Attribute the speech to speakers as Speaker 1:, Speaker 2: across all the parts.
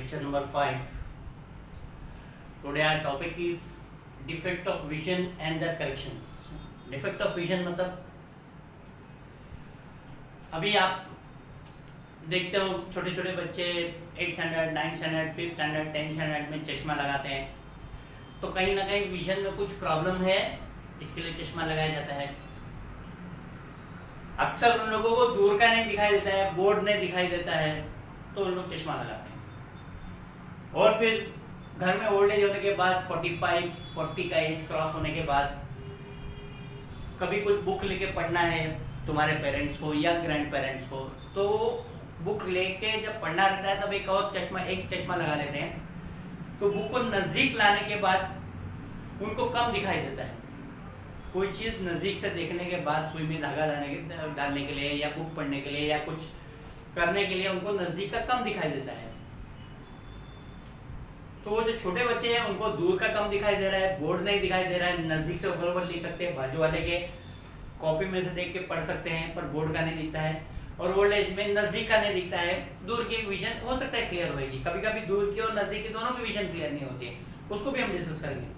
Speaker 1: lecture number 5. Today our topic is defect of vision and their corrections. Defect of vision मतलब अभी आप देखते हो छोटे छोटे बच्चे 8 standard 9 standard 5th standard 10th standard में चश्मा लगाते हैं, तो कहीं ना कहीं विजन में कुछ प्रॉब्लम है, इसके लिए चश्मा लगाया जाता है। अक्सर उन लोगों को दूर का नहीं दिखाई देता है, बोर्ड नहीं दिखाई देता है, तो उन लोग चश्मा लगाते हैं। और फिर घर में ओल्ड एज होने के बाद 45-40 का एज क्रॉस होने के बाद कभी कुछ बुक लेके पढ़ना है तुम्हारे पेरेंट्स को या ग्रैंड पेरेंट्स को, तो बुक लेके जब पढ़ना रहता है तब एक चश्मा लगा लेते हैं, तो बुक को नज़दीक लाने के बाद उनको कम दिखाई देता है। कोई चीज़ नज़दीक से देखने के बाद सुई में धागा डालने के लिए या बुक पढ़ने के लिए या कुछ करने के लिए उनको नज़दीक का कम दिखाई देता है। तो वो जो छोटे बच्चे हैं उनको दूर का कम दिखाई दे रहा है, बोर्ड नहीं दिखाई दे रहा है, नज़दीक से बराबर लिख सकते हैं, बाजू वाले के कॉपी में से देख के पढ़ सकते हैं, पर बोर्ड का नहीं दिखता है। और ओल्ड एज में नज़दीक का नहीं दिखता है, दूर की विजन हो सकता है क्लियर होगी, कभी कभी दूर की और नज़दीक की दोनों की विजन क्लियर नहीं होती है, उसको भी हम डिस्कस करेंगे।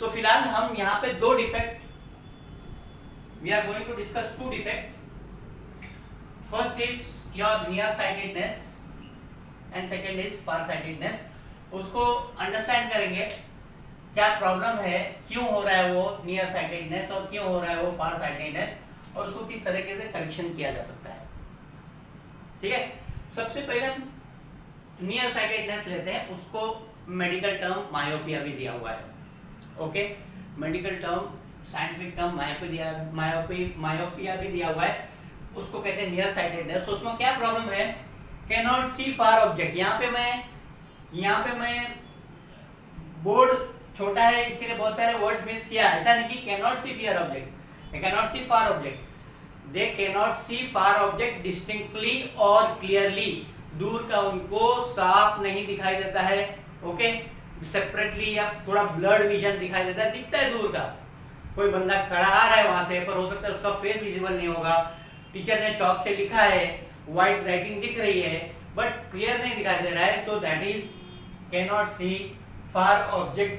Speaker 1: तो फिलहाल हम यहाँ पे दो defect, we are going to discuss two defects. First is your near sightedness and second is far sightedness. उसको अंडरस्टैंड करेंगे क्या प्रॉब्लम है, क्यों हो रहा है वो नियर साइटेडनेस और क्यों हो रहा है वो फार साइटेडनेस, और उसको किस तरीके से करेक्शन किया जा सकता है। ठीक है, सबसे पहले हम नियर साइटेडनेस लेते हैं, उसको मेडिकल टर्म मायोपिया भी दिया हुआ है। Okay, medical term scientific term myopia भी दिया हुआ है, उसको कहते हैं नियर साइटेडनेस। उसमें क्या प्रॉब्लम है, can not see far object. यहाँ पे मैं बोर्ड छोटा है इसके लिए बहुत सारे वर्ड्स मिस किया, ऐसा नहीं कि can not see far object, can not see far object, they can not see far object distinctly और क्लियरली, दूर का उनको साफ नहीं दिखाई देता है। ओके, सेपरेटली या थोड़ा ब्लड विजन दिखाई देता है, दिखता है दूर का, कोई बंदा खड़ा आ रहा है वहां से, पर हो सकता है उसका फेस विजिबल नहीं होगा, टीचर ने चॉक से लिखा है, व्हाइट राइटिंग दिख रही है, बट क्लियर नहीं दिखाई दे रहा है, तो that is can not see far object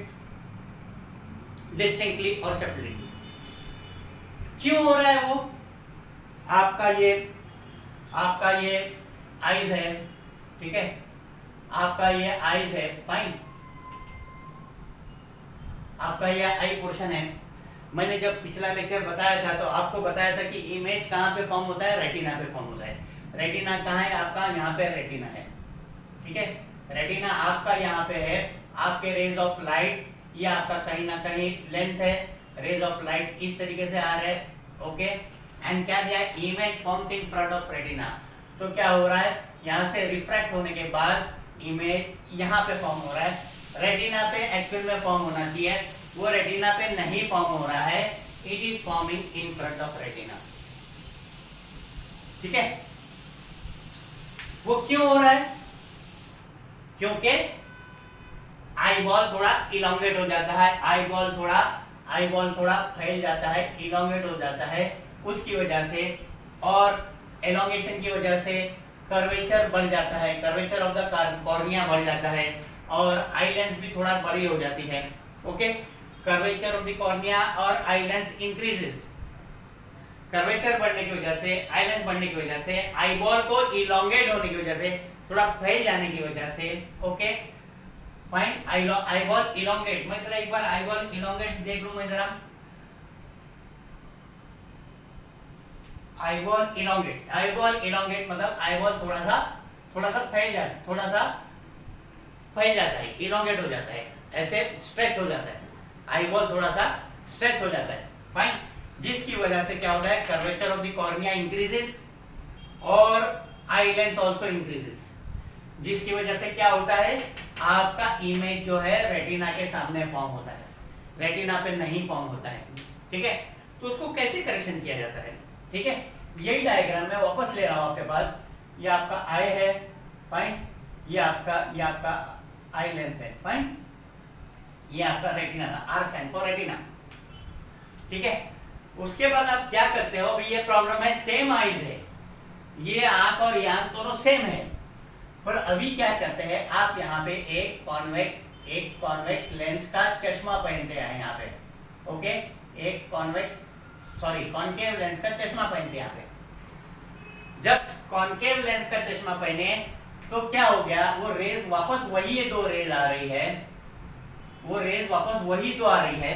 Speaker 1: distinctly और सेपरेटली। क्यों हो रहा है वो, आपका ये आईज है, ठीक है, आपका ये आईज है, फाइन, आपका ये आई पोर्शन है। मैंने जब पिछला लेक्चर बताया था तो आपको बताया था कि इमेज कहाँ पे फॉर्म होता है, रेटिना पे फॉर्म होता है। रेटिना कहाँ है आपका, यहाँ पे रेटिना है, ठीक है, रेटिना आपका यहाँ पे है। आपके रेज ऑफ लाइट, ये आपका कहीं ना कहीं लेंस है, रेज ऑफ लाइट इस तरीके से आ रहे हैं। ओके, एंड क्या दिया है, image forms in front of retina. तो क्या हो रहा है, यहाँ से रिफ्रैक्ट होने के बाद इमेज यहाँ पे फॉर्म हो रहा है, रेटिना पे एक्चुअल में फॉर्म होना चाहिए, वो रेटिना पे नहीं फॉर्म हो रहा है, it is forming in front of retina. ठीक है, वो क्यों हो रहा है, क्योंकि आई बॉल थोड़ा इलोंगेट हो जाता है, आई बॉल थोड़ा फैल जाता है, इलोंगेट हो जाता है, उसकी वजह से, और एलोंगेशन की वजह से कर्वेचर बढ़ जाता है, कर्वेचर ऑफ द कॉर्निया बढ़ जाता है, और आई लेंस भी थोड़ा बड़ी हो जाती है। Okay, curvature of the cornea और आई लेंस इंक्रीजेस, कर्वेचर बढ़ने की वजह से, आई लेंस बढ़ने की वजह से, आई बॉल को इलोंगेट होने की वजह से, थोड़ा फैल जाने की वजह से। Okay fine, eye ball elongate, मैं जरा एक बार आई बॉल इलोंगेट देख लूं, मैं जरा आई बॉल इलोंगेट मतलब आई बॉल थोड़ा सा फैल जाता है, इलोंगेट हो जाता है, ऐसे स्ट्रेच हो जाता है, आई बॉल थोड़ा सा स्ट्रेच हो जाता है, फाइन, जिसकी वजह से क्या होता है, curvature of the cornea increases और आई लेंस आल्सो इंक्रीजेस, जिसकी वजह से क्या होता है, आपका इमेज जो है रेटिना के सामने फॉर्म होता है, रेटिना पे नहीं फॉर्म होता है। ठीक है, तो उसको कैसे करेक्शन किया जाता है, ठीक है, यही डायग्राम मैं वापस ले रहा हूं आपके पास, ये आपका आई है, फाइन, ये आपका आई लेंस है, फाइन, ये आपका रेटिना था, आर स्टैंड फॉर रेटिना। ठीक है, उसके बाद आप क्या करते हो, ये प्रॉब्लम है, सेम आईज है, ये आंख और ये आंख दोनों सेम है, पर अभी क्या करते हैं, आप यहाँ पे एक कॉन्वेक्स लेंस का चश्मा पहनते हैं यहाँ पे, ओके, एक कॉन्केव लेंस का चश्मा पहनते हैं यहाँ पे। जब कॉन्केव लेंस का चश्मा पहने तो क्या हो गया, वो रेज वापस वही दो रेज आ रही है, वो रेज वापस वही दो आ रही है।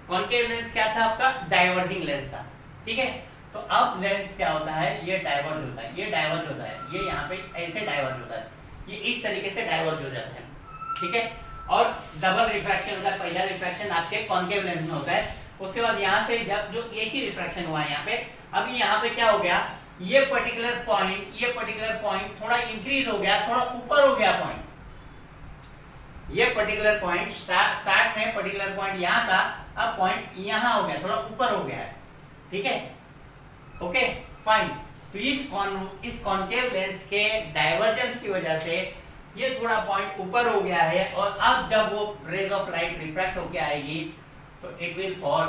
Speaker 1: कॉन्केव लेंस क्या था आपका, डाइवर्जिंग लेंस था, ठीक है। तो अब लेंस क्या होता है, ये डाइवर्ज होता है, ये डाइवर्ज होता है, ये यहाँ पे ऐसे डाइवर्ज होता है, ये इस तरीके से डाइवर्ज हो जाता है, ठीक है। और डबल रिफ्रैक्शन होता है, पहला रिफ्रैक्शन आपके कॉन्केव लेंस में होता है, उसके बाद यहाँ से जब जो एक ही रिफ्रैक्शन हुआ है यहाँ पे, अभी यहाँ पे क्या हो गया, ये पर्टिकुलर पॉइंट थोड़ा इंक्रीज हो गया, थोड़ा ऊपर हो गया पॉइंट, ये पर्टिकुलर पॉइंट स्टार्ट में पर्टिकुलर पॉइंट यहाँ था, अब पॉइंट यहाँ हो गया, थोड़ा ऊपर हो गया है, ठीक है, ओके फाइन। तो इस कॉन्केव लेंस के डाइवर्जेंस की वजह से ये थोड़ा पॉइंट ऊपर हो गया है, और अब जब वो रेज ऑफ लाइट रिफ्रैक्ट होके आएगी तो it will fall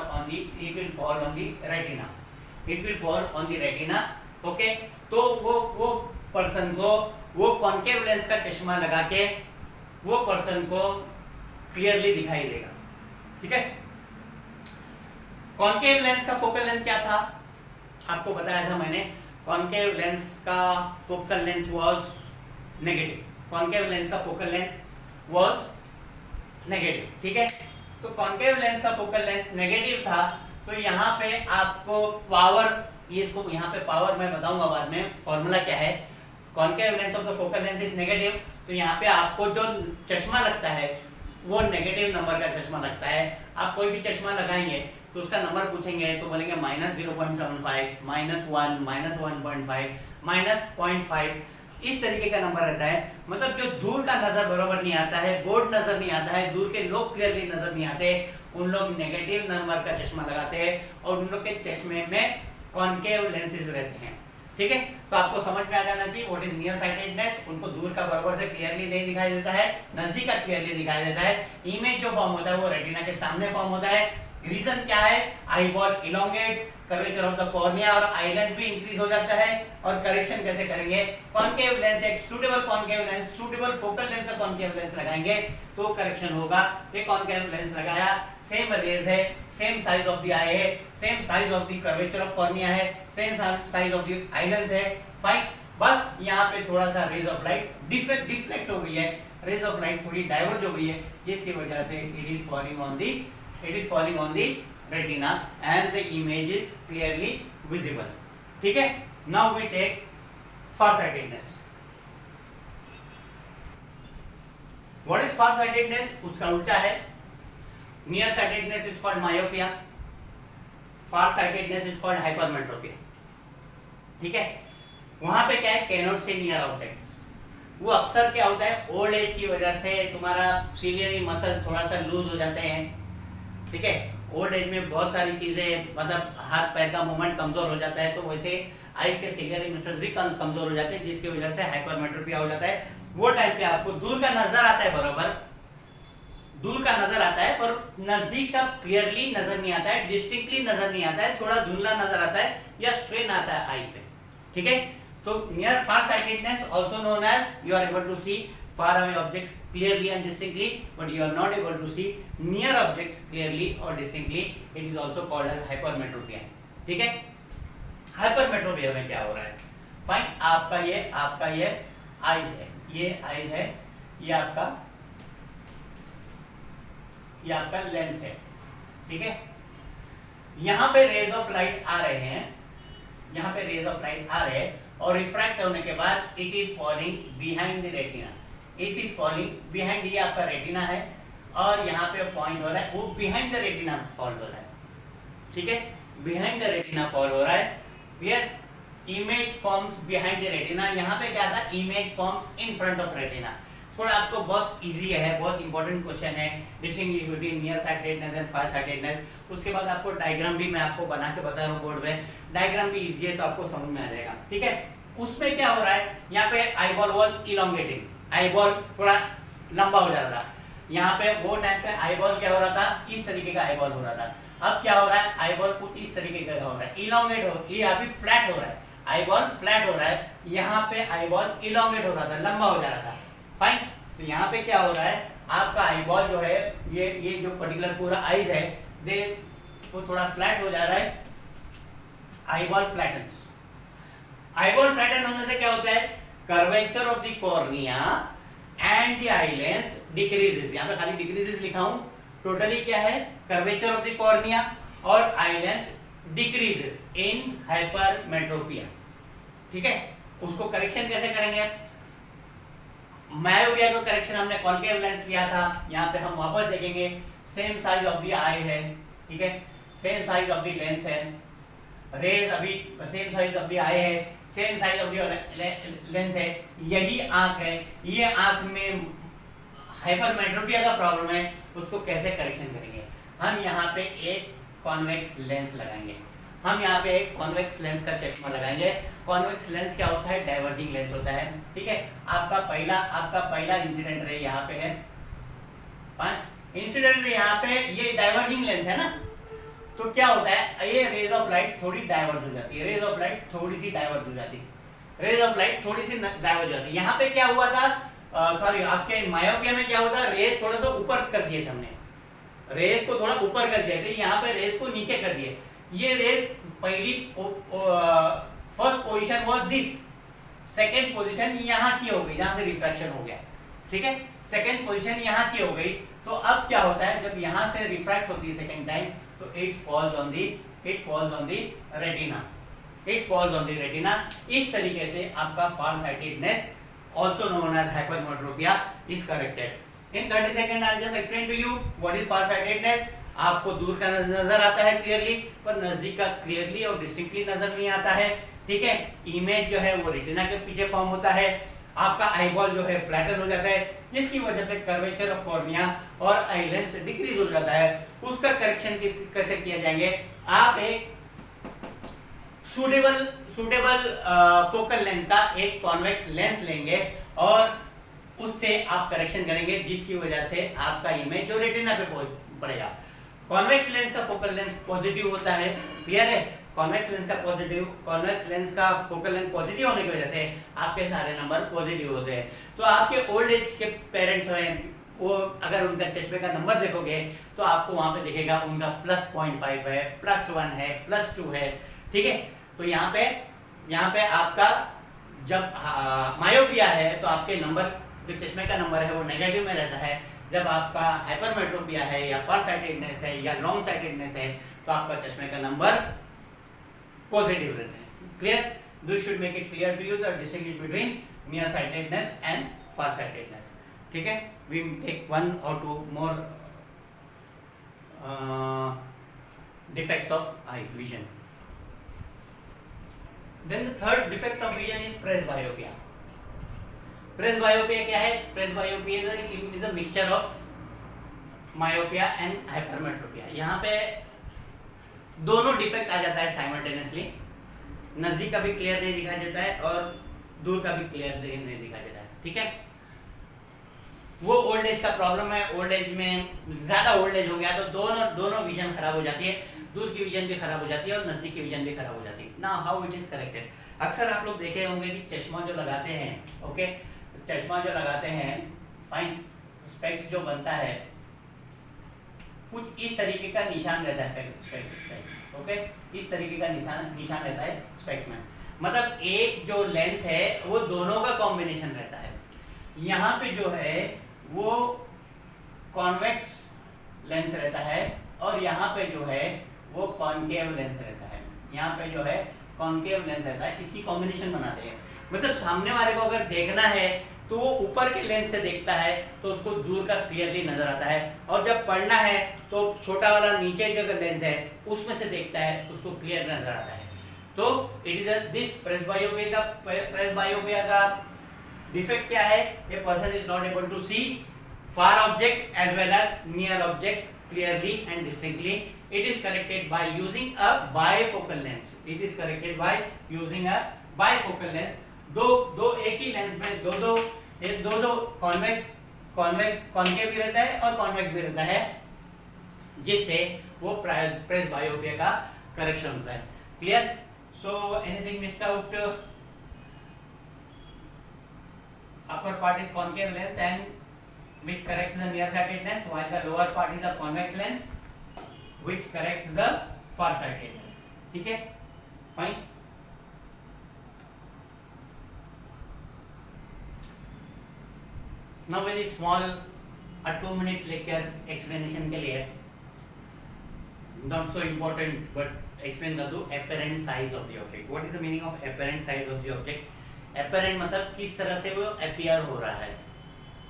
Speaker 1: on the retina, okay. तो वो पर्सन को वो कॉन्केव लेंस का चश्मा लगा के वो पर्सन को क्लियरली दिखाई देगा, ठीक है। कॉन्केव लेंस का फोकल लेंथ क्या था, आपको बताया था मैंने, कॉन्केव लेंस का focal length was negative, concave lens का फोकल लेंथ वाज नेगेटिव, ठीक है। तो कॉन्केव लेंस का फोकल लेंथ नेगेटिव था, तो यहाँ पे आपको पावर, ये इसको यहाँ पे पावर मैं बताऊंगा बाद में, फॉर्मूला क्या है। Concave lens of the focal length is negative, तो यहाँ पे आपको जो चश्मा लगता है वो नेगेटिव नंबर का चश्मा लगता है। आप कोई भी चश्मा लगाएंगे तो उसका नंबर पूछेंगे तो बोलेंगे -0.75, -1, -1.5, -0.5, इस तरीके का नंबर रहता है। मतलब जो दूर का नजर बराबर नहीं आता है, बोर्ड नजर नहीं आता है, दूर के लोग क्लियरली नजर नहीं आते, उन लोग नेगेटिव नंबर का चश्मा लगाते हैं, और उन लोग के चश्मे में कॉन्केव लेंसेज रहते हैं, ठीक है। तो आपको समझ में आ जाना चाहिए व्हाट इज नियर साइटेडनेस, उनको दूर का बराबर से क्लियरली नहीं दिखाई देता है, नजदीक का क्लियरली दिखाई देता है। इमेज जो फॉर्म होता है वो रेटिना के सामने फॉर्म होता है। रीजन क्या है, eyeball elongates, curvature of the cornea और आई लेंस भी इंक्रीज हो जाता है। और करेक्शन कैसे करेंगे, कॉन्केव लेंस, एक suitable concave lens, suitable focal lens का कॉन्केव लेंस लगाएंगे तो करेक्शन होगा। ये कॉन्केव लेंस लगाया, सेम रेज है, same size of the eye है, same size of the curvature of cornea है, same size of the eye lens है, फाइन। बस यहाँ पे थोड़ा सा रेज ऑफ लाइट डिफ्लेक्ट हो गई है, रेज ऑफ लाइट थोड़ी डाइवर्ज हो गई है, जिसकी वजह से it is falling on the retina and the image is clearly visible, ठीक है। now we take farsightedness. what is farsightedness, उसका उल्टा है, near sightedness is called myopia, farsightedness is called hypermetropia, ठीक है। वहां पे क्या है, cannot see near objects, वो अक्सर क्या होता है, ओल्ड एज की वजह से तुम्हारा सिलियरी मसल थोड़ा सा लूज हो जाते हैं, ठीक है। ओल्ड एज में बहुत सारी चीजें, मतलब हाथ पैर का मूवमेंट कमजोर हो जाता है, तो वैसे आइस के सिलियरी मसल्स भी कमजोर हो जाते हैं, जिसकी वजह से हाइपरमेट्रोपिया हो जाता है। वो टाइम पे आपको दूर का नजर आता है, बराबर दूर का नजर आता है, पर नजदीक का क्लियरली नजर नहीं आता है, डिस्टिंक्टली नजर नहीं आता है, थोड़ा धुंधला नजर आता है या स्ट्रेन आता है आई पे, ठीक है। तो near far sightedness also known as you are able to see far away objects clearly and distinctly, but you are not able to see near objects clearly or distinctly. It is also called as hypermetropia, ठीक है। Hypermetropia में क्या हो रहा है, fine, आपका ये eyes है, ये आईज है, ये आपका लेंस है, ठीक है। यहाँ पे रेज ऑफ लाइट आ रहे हैं, यहाँ पे रेज ऑफ लाइट आ रहे हैं, और रिफ्रैक्ट होने के बाद it is falling behind the retina, it is falling behind, ये आपका रेटिना है, और यहाँ पे पॉइंट हो रहा है, वो बिहाइंड द रेटिना फॉल हो रहा है, ठीक है, बिहाइंड द रेटिना फॉल हो रहा है, clear. Image forms behind the retina, यहाँ पे क्या था, image forms in front of retina. थोड़ा आपको बहुत इजी है, बहुत इंपॉर्टेंट क्वेश्चन है, distinguish between near sightedness and far sightedness. उसके बाद आपको डायग्राम भी मैं आपको बना के बता रहा हूँ बोर्ड पे, डायग्राम भी इजी है तो आपको समझ में आ जाएगा, ठीक है। उसमें क्या हो रहा है, यहाँ पे आईबॉल वाज इलोंगेटिंग, आईबॉल थोड़ा लंबा हो जा रहा था, यहाँ पे वो टाइम पे आईबॉल क्या हो रहा था, इस तरीके का आईबॉल हो रहा था। अब क्या हो रहा है, आईबॉल कुछ इस तरीके का हो रहा है, इलोंगेट हो, ये अभी फ्लैट हो रहा है, आई बॉल फ्लैट हो रहा है, यहाँ पे आई बॉल इलोंगेट हो रहा था, लंबा हो जा रहा था। फाइन, तो यहाँ पे क्या हो रहा है, आपका आई बॉल जो है ये जो पर्टिकुलर पूरा आईज है दे वो थोड़ा फ्लैट हो जा रहा है, eye ball flattens. Eye ball flatten होने से क्या होता है, curvature of the cornea and the eye lens decreases. यहाँ पे खाली डिक्रीजेस लिखा हूं, टोटली क्या है, कर्वेचर ऑफ द कॉर्निया और आई लेंस डिक्रीजेस इन हाइपरमेट्रोपिया। ठीक है, उसको करेक्शन कैसे करेंगे, मायोपिया को करेक्शन हमने कॉन्केव लेंस लिया था, यहाँ पे हम वापस देखेंगे, same size of the eye है, ठीक है, same size of the lens है, रेज अभी same size of the eye है, same size of the lens है, यही आंख है, ये आंख में हाइपरमेट्रोपिया का प्रॉब्लम है, उसको कैसे करेक्शन करेंगे, हम यहाँ पे एक कॉन्वेक्स लेंस लगाएंगे, हम यहाँ पे एक कॉन्वेक्स लेंस का चश्मा लगाएंगे। कॉन्वेक्स लेंस क्या होता है, डाइवर्जिंग लेंस होता है, ठीक है। आपका पहला इंसिडेंट रे यहाँ पे है, इंसिडेंट यहाँ पे ये डाइवर्जिंग लेंस है ना, तो क्या होता है, ये रेज ऑफ लाइट थोड़ी डाइवर्ज हो जाती है, रेज ऑफ लाइट थोड़ी सी डाइवर्ज हो जाती है, रेज ऑफ लाइट थोड़ी सी डाइवर्ज हो जाती है। यहाँ पे क्या हुआ था, सॉरी आपके मायोपिया में क्या होता है, रेज थोड़ा सा ऊपर कर दिए थे हमने, रेस को थोड़ा ऊपर कर दिया था, यहाँ पे रेस को नीचे कर दिए। ये रेस पहली first position was this, second position यहाँ की हो गई जहाँ से रिफ्रैक्शन हो गया, ठीक है, सेकंड पोजीशन यहाँ की हो गई। तो अब क्या होता है, जब यहाँ से रिफ्रैक्ट होती है सेकंड टाइम, तो it falls on the retina, it falls on the retina. इस तरीके से आपका फार sightedness also known as hypermetropia is corrected. In 30 seconds I'll just explain to you what is farsightedness. आपको दूर का नजर आता है क्लियरली, पर नजदीक का क्लियरली और डिस्टिंक्टली नजर नहीं आता है, ठीक है। इमेज जो है वो रेटिना के पीछे फॉर्म होता है, आपका आई बॉल जो है फ्लैटन हो जाता है, जिसकी वजह से कर्वेचर ऑफ कॉर्निया और आई लेंस डिक्रीज हो जाता है। उसका करेक्शन कैसे किया जाएंगे, आप एक सूटेबल फोकल लेंथ का एक कॉन्वेक्स लेंस लेंगे और उससे आप करेक्शन करेंगे, जिसकी वजह से आपका इमेज जो रेटिना पे पड़ेगा। कॉन्वेक्स लेंस का फोकल लेंथ पॉजिटिव होता है, क्लियर है। कॉन्वेक्स लेंस का फोकल लेंथ पॉजिटिव होने की वजह से आपके सारे नंबर पॉजिटिव होते हैं। तो आपके ओल्ड एज के पेरेंट्स हैं, वो अगर उनका चश्मे का नंबर देखोगे तो आपको वहां पे दिखेगा उनका +0.5 है, +1 है, +2 है, ठीक है। तो यहाँ पे आपका जब मायोपिया है तो आपके नंबर जो चश्मे का नंबर है वो नेगेटिव में रहता है। जब आपका हाइपरमेट्रोपिया है या फार साइटेडनेस है या लॉन्ग साइटेडनेस है तो आपका चश्मे का नंबर पॉजिटिव रहता है, clear. This should make it clear to you the distinguish between near sightedness and far sightedness, ठीक है। We take 1 or 2 more defects of eye vision. Then the third defect of vision is presbyopia. Presbyopia क्या है? Presbyopia is a mixture of myopia and hypermetropia. यहाँ पे दोनों defect आ जाता है simultaneously, नजदीक का भी क्लियर नहीं दिखाई देता है और दूर का भी क्लियर नहीं दिखाई देता है, ठीक है। वो ओल्ड एज का प्रॉब्लम है, ओल्ड एज में ज्यादा ओल्ड एज हो गया तो दोनों विजन खराब हो जाती है, दूर की विजन भी खराब हो जाती है और नजदीक की विजन भी खराब हो जाती है। Now how it is corrected. अक्सर आप लोग देखे होंगे कि चश्मा जो लगाते हैं, ओके, चश्मा जो लगाते हैं, फाइन, स्पेक्स जो बनता है कुछ इस तरीके का निशान रहता है स्पेक्स पे, ओके, इस तरीके का निशान रहता है स्पेक्स में। मतलब एक जो लेंस है वो दोनों का कॉम्बिनेशन रहता है। यहाँ पे जो है वो कॉन्वेक्स लेंस रहता है और यहाँ पे जो है वो कॉनकेव लेंस रहता है। यहाँ पे जो है कॉनकेव लेंस रहता है, इसकी कॉम्बिनेशन बनाते हैं। मतलब सामने वाले को अगर देखना है तो वो ऊपर के लेंस से देखता है तो उसको दूर का क्लियरली नजर आता है, और जब पढ़ना है तो छोटा वाला नीचे जो लेंस है उसमें से देखता है तो उसको क्लियर नजर आता है। तो इट इज दिस प्रेसबायोपिया का डिफेक्ट क्या है, a person is not able to see far object as well as near objects clearly and distinctly. It is corrected by using a bifocal lens, it is corrected by using a bifocal lens. दो एक ही lens में दो convex भी रहता है और convex भी रहता है, जिससे वो प्रेसबायोपिया का करेक्शन होता है, clear. So anything missed out? Upper part is concave lens and which corrects the nearsightedness, while the lower part is the convex lens which corrects the farsightedness. ठीक है, fine. Now very small a 2 minutes lecture explanation के लिए, not so important but explain कर दूँ apparent size of the object. What is the meaning of apparent size of the object? Apparent मतलब किस तरह से वो appear हो रहा है,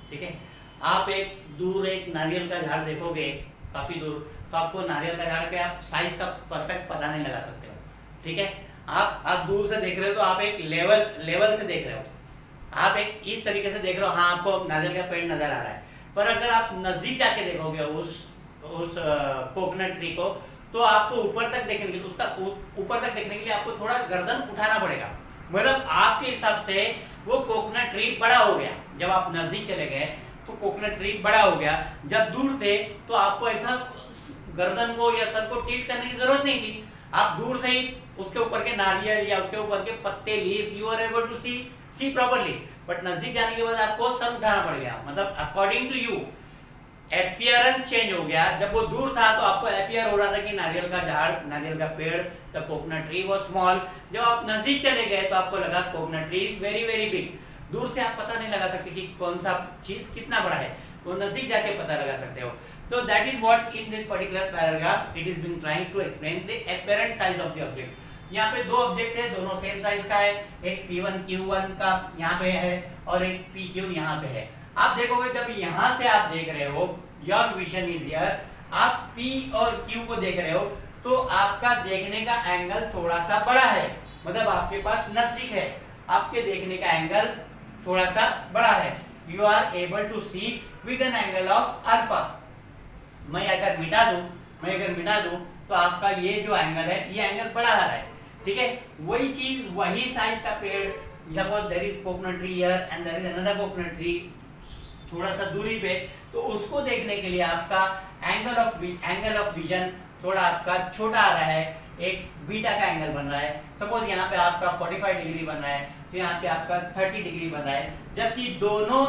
Speaker 1: ठीक है. आप एक दूर एक नारियल का झाड़ देखोगे काफी दूर, तो आपको नारियल का झाड़ के आप साइज का परफेक्ट पता नहीं लगा सकते हो, ठीक है. आप दूर से देख रहे हो तो आप एक लेवल से देख रहे हो, आप एक इस तरीके से देख रहे हो, हाँ आपको नारियल का पेड़ नजर आ रहा है. पर अगर आप नजदीक जाके देखोगे उस कोकोनट ट्री को, तो आपको ऊपर तक देखने के लिए, उसका ऊपर तक देखने के लिए आपको थोड़ा गर्दन उठाना पड़ेगा. मतलब आपके हिसाब से वो कोकोनट ट्री बड़ा हो गया. जब आप नजदीक चले गए तो कोकोनट ट्री बड़ा हो गया. जब दूर थे तो आपको ऐसा गर्दन को या सर को टिल्ट करने की जरूरत नहीं थी. आप दूर से ही उसके ऊपर के नारियल या उसके ऊपर के पत्ते, leaf, you are able to see properly. But नजदीक जाने के बाद आपको सर उठाना पड़ गया. मतलब according to you appearance change हो गया. जब वो दूर था तो आपको एपियर हो रहा था कि नारियल का झाड़, नारियल का पेड़, the coconut tree was small. जब आप नजदीक चले गए तो आपको लगा coconut tree is very very big. दूर से आप पता नहीं लगा सकते कि कौन सा चीज कितना बड़ा है, वो नजदीक जाके पता लगा सकते हो. तो that is what in this particular paragraph it is being trying to explain the apparent size of the object. यहाँ पे दो ऑब्जेक्ट है, दोनों सेम साइज का है. एक P1 Q1 का यहाँ पे है और एक PQ यहाँ पे है. आप देखोगे जब यहाँ से आप देख रहे हो, योर विजन इज हियर, आप P और Q को देख रहे हो तो आपका देखने का एंगल थोड़ा सा बड़ा है. मतलब आपके पास नजदीक है, आपके देखने का एंगल थोड़ा सा बड़ा है. You are able to see with an angle of alpha. मैं अगर मिटा दूं तो आपका ये जो एंगल है, ये एंगल बड़ा आ रहा है, ठीक है. वही चीज, वही साइज का पेड़, suppose there is coconut tree here and there is another coconut tree थोड़ा सा दूरी पे, तो उसको देखने के लिए आपका एंगल ऑफ विजन थोड़ा आपका छोटा आ रहा है. एक बीटा का एंगल बन रहा है. सपोज यहाँ पे आपका 45 डिग्री बन रहा है, तो यहाँ पे आपका 30 डिग्री बन रहा है. जबकि दोनों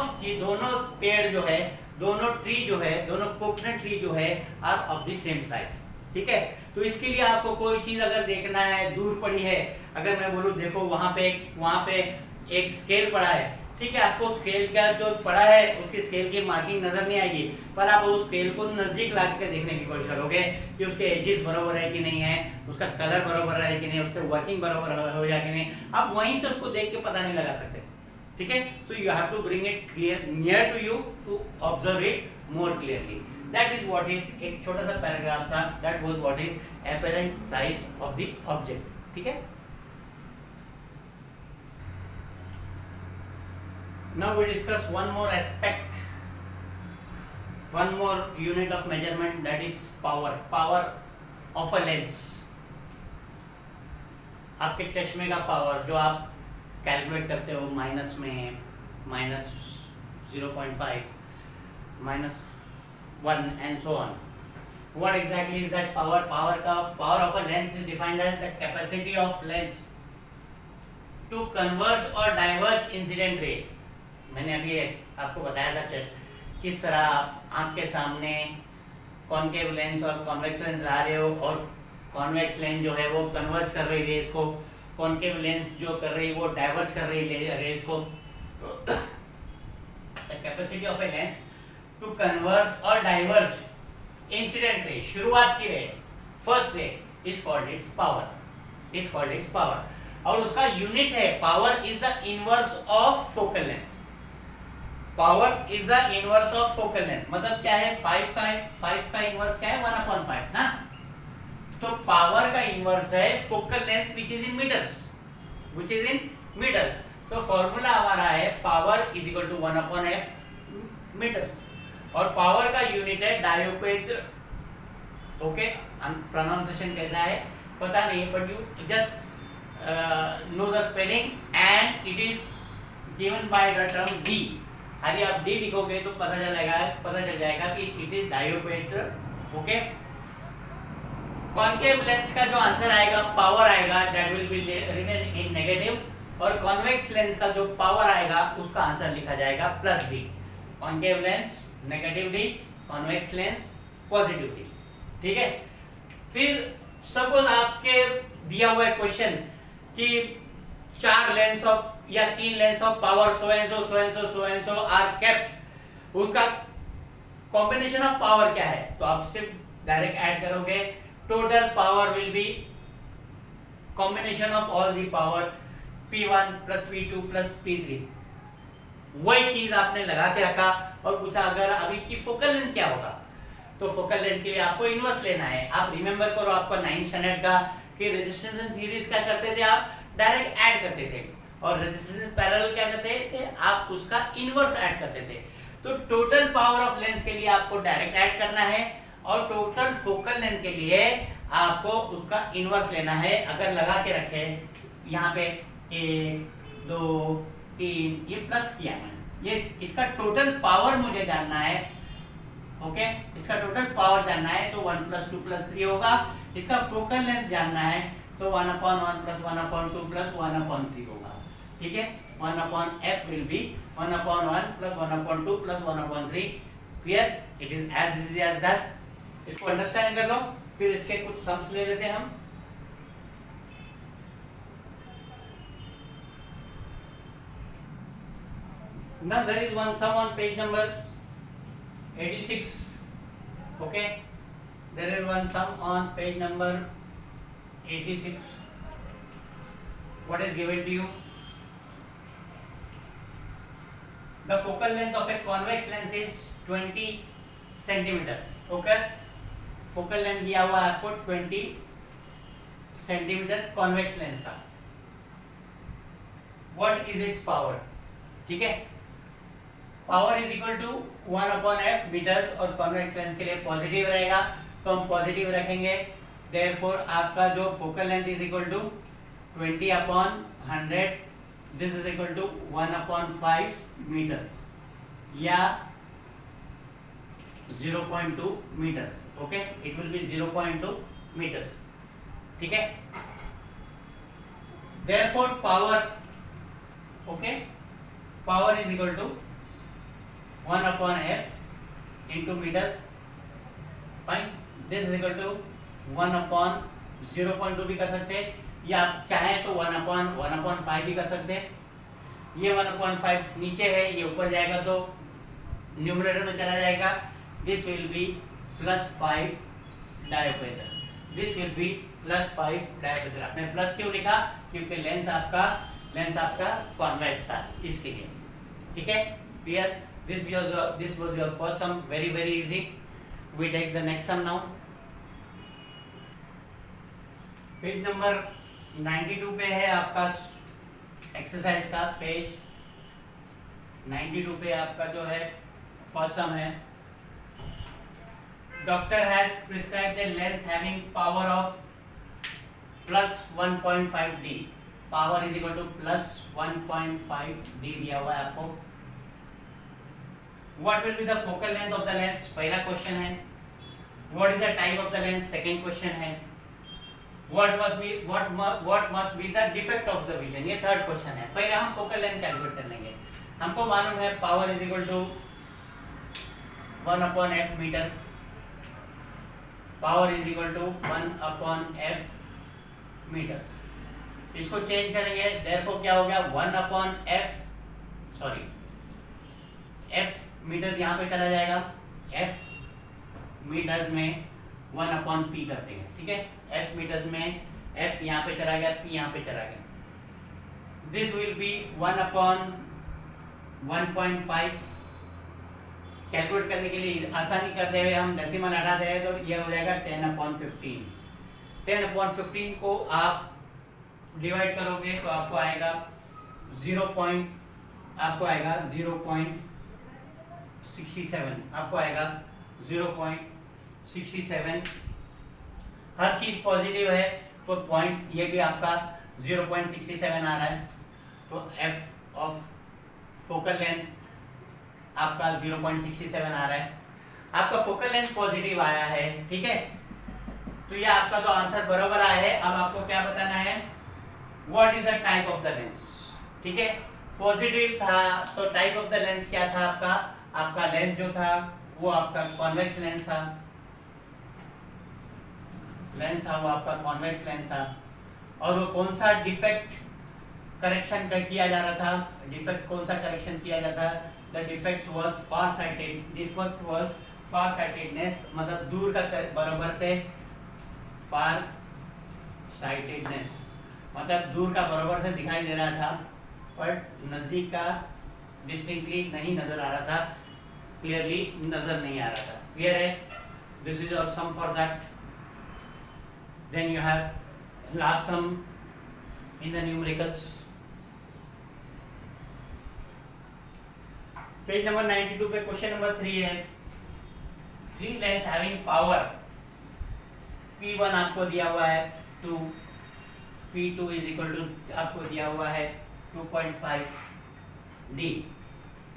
Speaker 1: पेड़ जो है, दोनों ट्री जो है, दोनों कोकोनट ट्री जो है are of the same size, ठीक है. तो इसके लिए आपको कोई चीज अगर देखना है, दूर पड़ी है, अगर मैं बोलूँ देखो वहां पे एक स्केल पड़ा है, ठीक है. आपको स्केल का जो पड़ा है उसकी स्केल की मार्किंग नजर नहीं आएगी, पर आप उस स्केल को नजदीक ला के देखने की कोशिश करोगे कि उसके एजेस बराबर है कि नहीं है, उसका कलर बराबर है कि नहीं, उसका वर्किंग बराबर हो या कि नहीं. आप वहीं से उसको देख के पता नहीं लगा सकते, ठीक है. So you have to bring it clear near to you to observe it more clearly. That is what is, एक छोटा सा पैराग्राफ था, that was what is apparent size of the object, ठीक है. Now we discuss one more aspect, one more unit of measurement, that is power of a lens. आपके चश्मे का power जो आप कैलकुलेट करते हो माइनस में, minus 0.5, minus 1 and so on. What exactly is that power? Power of a lens is defined as the capacity of lens to converge or diverge incident ray. मैंने अभी आपको बताया था किस तरह आंख के सामने कॉनकेव लेंस और कॉन्वेक्स लेंस ला रहे हो, और कॉन्वेक्स लेंस जो है वो कन्वर्ज कर रही रेज को, कॉनकेव लेंस जो कर रही वो डाइवर्ज कर रही रेज को. The capacity of a lens to converge और डाइवर्ज इंसिडेंट रे, शुरुआत की रे, first ray, is called its power. और उसका यूनिट है, power is the inverse of focal length. Power is the inverse of focal length. मतलब क्या है, 5 का इनवर्स क्या है, 1/5 ना. तो पावर का इनवर्स है focal length which is in metres. तो फॉर्मूला हमारा है power is equal to 1/f metres. और पावर का यूनिट है डायोपेद्र. ओके, प्रोनाउंसिएशन कैसा है पता नहीं, but you just know the spelling and it is given by the term D. खाली आप D लिखोगे तो पता चल जाएगा कि it is dioptre. Okay, concave lens का जो आंसर आएगा, पावर आएगा, that will be remain in negative, और कॉन्वेक्स लेंस का जो पावर आएगा उसका आंसर लिखा जाएगा plus D. Concave lens negative D, convex lens positive D. ठीक है, फिर सपोज आपके दिया हुआ है क्वेश्चन कि 4 लेंस ऑफ या 3 lens of power so and so, so and so, so and so are kept, उसका कॉम्बिनेशन ऑफ पावर क्या है, तो आप सिर्फ डायरेक्ट ऐड करोगे, total power will be combination of all the power P1 plus P2 plus P3। वही चीज आपने लगा के रखा और पूछा अगर अभी की फोकल लेंथ क्या होगा, तो फोकल लेंथ के लिए आपको इनवर्स लेना है। आप रिमेंबर करो आपका 9th स्टैंडर्ड का कि रेजिस्टेंस एंड सीरीज क्या करते थे, आप डायरेक्ट ऐड करते थे, और रेजिस्टेंस पैरेलल क्या करते थे, आप उसका इनवर्स ऐड करते थे। तो टोटल पावर ऑफ लेंस के लिए आपको डायरेक्ट ऐड करना है, और टोटल फोकल लेंथ के लिए आपको उसका इनवर्स लेना है। अगर लगा के रखे यहाँ पे 1 2 3, ये प्लस किया मैंने, ये इसका टोटल पावर मुझे जानना है। ओके, इसका टोटल पावर जानना है तो 1 + 2 + 3 होगा। इसका फोकल लेंथ जानना है तो 1/1 + 1/2 + 1/3 होगा। ठीक है, 1/f will be 1/1 + 1/2 + 1/3। Clear, it is as easy as that. इसको अंडरस्टैंड कर लो, फिर इसके कुछ सम्स ले लेते हैं हम। Now there is one sum on page number 86. Okay, there is one sum on page number 86. What is given to you? The focal length of a convex lens is 20 centimeter. Okay, focal length दिया हुआ है आपको 20 centimetre convex lens का। What is its power? ठीक है, power is equal to 1/f metre, और convex lens के लिए पॉजिटिव रहेगा तो हम पॉजिटिव रखेंगे। देयरफॉर आपका जो focal length is equal to 20/100, this is equal to 1/5 metres या 0.2 metres. Okay, it will be 0.2 metres. ठीक है, therefore power, okay, power is equal to 1/f into meters, fine, this is equal to 1/0.2 भी कर सकते हैं, या आप चाहें तो 1/1/5 भी कर सकते हैं। ये 1/5 नीचे है, ये ऊपर जाएगा तो न्यूमरेटर में चला जाएगा। This will be +5 dioptre, this will be +5 dioptre. आपने प्लस क्यों लिखा, क्योंकि लेंस आपका कॉन्वेक्स था, इसके लिए। ठीक है, clear. This was your first sum, very easy. We take the next sum now. Page number 92 पे है आपका एक्सरसाइज का पेज 92 पे आपका जो है फर्स्ट सम है। Doctor has prescribed a lens having power of +1.5 D। Power is equal to +1.5 D दिया हुआ है आपको। What will be the focal length of the lens? पहला क्वेश्चन है। What is the type of the lens? Second question है। What must be the defect of the vision? ये third question है। पहले हम फोकल लेंथ कैलकुलेट कर लेंगे। हमको मालूम है power is equal to 1/f metre, power is equal to 1/f metre. इसको चेंज करेंगे, देयरफॉर क्या हो गया 1/f, सॉरी f मीटर यहाँ पे चला जाएगा, f मीटर में 1/p करते हैं। ठीक है, f मीटर में f यहाँ पे चला गया, p यहाँ पे चला गया। This will B 1/1.5। कैलकुलेट करने के लिए आसानी करते हुए हम डेसिमल हटा दें तो ये हो जाएगा 10/15। 10/15 को आप डिवाइड करोगे तो आपको आएगा 0.67, आपको आएगा 0.67। हर चीज पॉजिटिव है तो पॉइंट ये भी आपका 0.67 आ रहा है, तो f ऑफ फोकल लेंथ आपका 0.67 आ रहा है। आपका फोकल लेंथ पॉजिटिव आया है, ठीक है। तो ये आपका तो आंसर बराबर आया है। अब आपको क्या बताना है, what is the type of the lens. ठीक है, पॉजिटिव था तो टाइप ऑफ द लेंस क्या था आपका, आपका लेंस जो था वो आपका कॉन्वेक्स लेंस था, वो आपका कॉन्वेक्स लेंस था। और वो कौन सा डिफेक्ट करेक्शन किया जा रहा था, डिफेक्ट कौन सा करेक्शन किया जाता है, the defect was far sighted, defect was far sightedness, मतलब दूर का बराबर से फार साइटेडनेस, मतलब दूर का बराबर से दिखाई दे रहा था पर नजदीक का डिस्टिंक्टली नहीं नजर आ रहा था, क्लियरली नजर नहीं आ रहा था। क्लियर है, this is our sum for that. Then you have last sum in the numericals, page number 92 पे क्वेश्चन नंबर 3 है, 3 लेंस हैविंग पावर P1 आपको दिया हुआ है 2, P2 इज इक्वल टू आपको दिया हुआ है 2.5 D,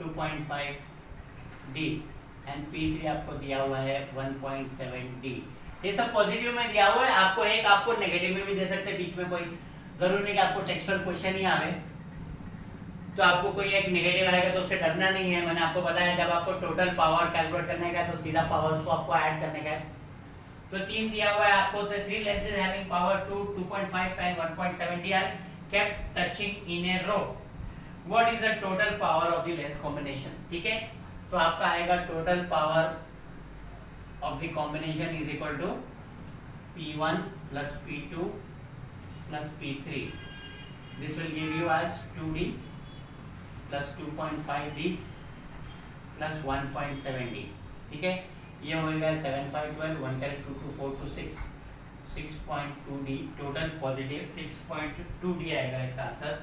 Speaker 1: 2.5 D एंड P3 आपको दिया हुआ है 1.7 D। ये सब पॉजिटिव में दिया हुआ है, आपको एक आपको नेगेटिव में भी दे सकते हैं, बीच में कोई जरूरी नहीं कि आपको टेक्सचुअल क्वेश्चन ही आवे तो आपको कोई एक नेगेटिव आएगा तो उससे डरना नहीं है। मैंने आपको बताया जब आपको टोटल पावर कैलकुलेट करने का है तो सीधा पावर को आपको ऐड करने का है। तो 3 दिया हुआ है आपको, तो 3 lenses having power 2, 2.5 and 1.7 are kept touching in a row. What is the total power of the lens combination? ठीक है, तो आपका आएगा total power of the combination is equal to P1 plus P2 plus P3. This will give you as 2D plus 2.5D plus 1.7D। ठीक है, ये होगा 7, 5, 12, 1 carat 2, 2, 4, 2, 6, 6.2D, total positive 6.2D आएगा इसका आंसर।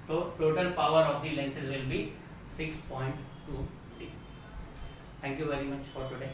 Speaker 1: तो total power of the lenses will be 6.2D। Thank you very much for today.